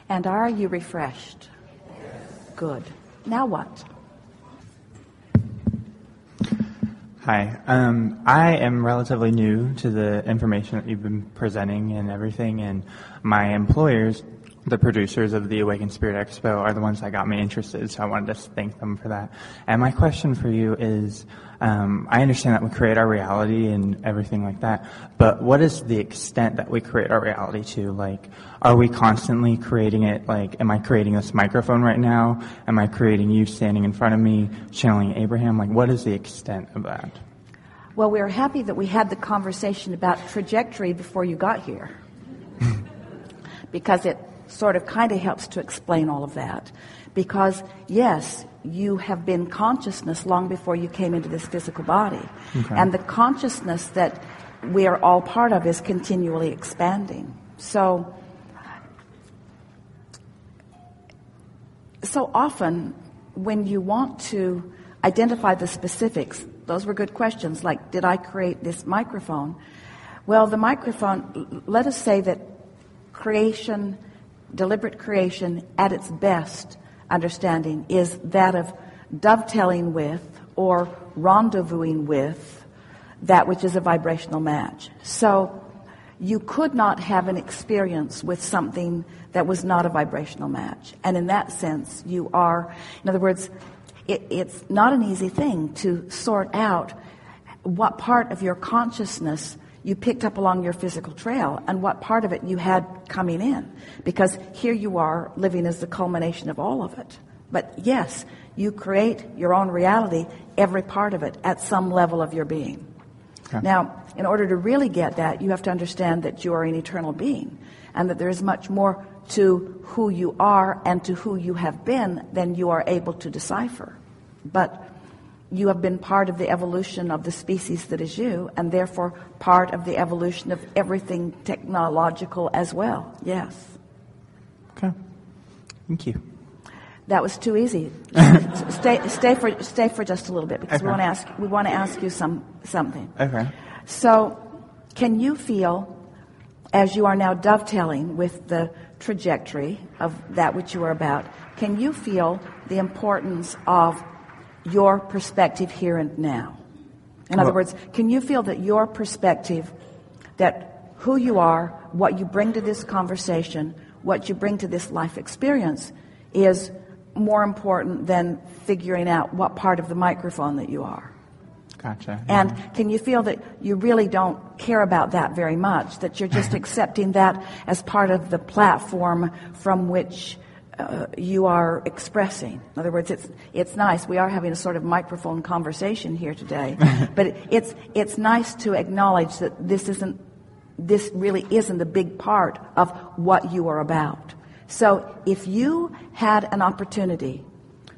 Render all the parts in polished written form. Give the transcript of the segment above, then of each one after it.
And are you refreshed? Good. Now what? Hi. I am relatively new to the information that you've been presenting and everything, and my employers, the producers of the Awakened Spirit Expo, are the ones that got me interested, so I wanted to thank them for that. And my question for you is, I understand that we create our reality and everything like that, but what is the extent that we create our reality to? Like, are we constantly creating it? Like, am I creating this microphone right now? Am I creating you standing in front of me, channeling Abraham? Like, what is the extent of that? Well, we're happy that we had the conversation about trajectory before you got here, because it sort of kind of helps to explain all of that. Because, yes, you have been consciousness long before you came into this physical body. Okay. And the consciousness that we are all part of is continually expanding. So often when you want to identify the specifics, those were good questions, like, did I create this microphone? Well, the microphone, let us say that creation, deliberate creation at its best understanding is that of dovetailing with or rendezvousing with that which is a vibrational match. So you could not have an experience with something that was not a vibrational match. And in that sense, you are, in other words, it's not an easy thing to sort out what part of your consciousness you picked up along your physical trail and what part of it you had coming in. Because here you are living as the culmination of all of it. But yes, you create your own reality, every part of it, at some level of your being. Okay. Now, in order to really get that, you have to understand that you are an eternal being and that there is much more to who you are and to who you have been than you are able to decipher. But you have been part of the evolution of the species that is you, and therefore part of the evolution of everything technological as well. Yes. Okay. Thank you. That was too easy. Stay for just a little bit, because okay. we want to ask you something. Okay. So, can you feel, as you are now dovetailing with the trajectory of that which you are about, can you feel the importance of your perspective here and now? In other words, can you feel that your perspective, that who you are, what you bring to this conversation, what you bring to this life experience is more important than figuring out what part of the microphone that you are? Gotcha. And can you feel that you really don't care about that very much, that you're just accepting that as part of the platform from which you are expressing? In other words, it's nice. We are having a sort of microphone conversation here today, but it's nice to acknowledge that this really isn't a big part of what you are about. So if you had an opportunity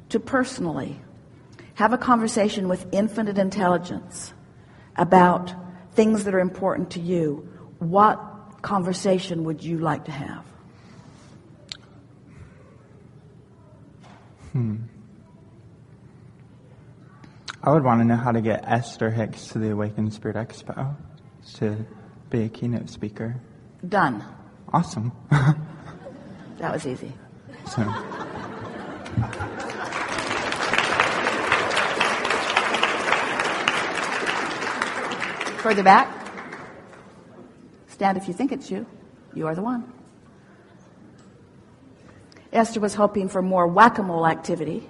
to personally have a conversation with infinite intelligence about things that are important to you, what conversation would you like to have? I would want to know how to get Esther Hicks to the Awakened Spirit Expo to be a keynote speaker. Done. Awesome. That was easy. So. Further back. Stand if you think it's you. You are the one. Esther was hoping for more whack-a-mole activity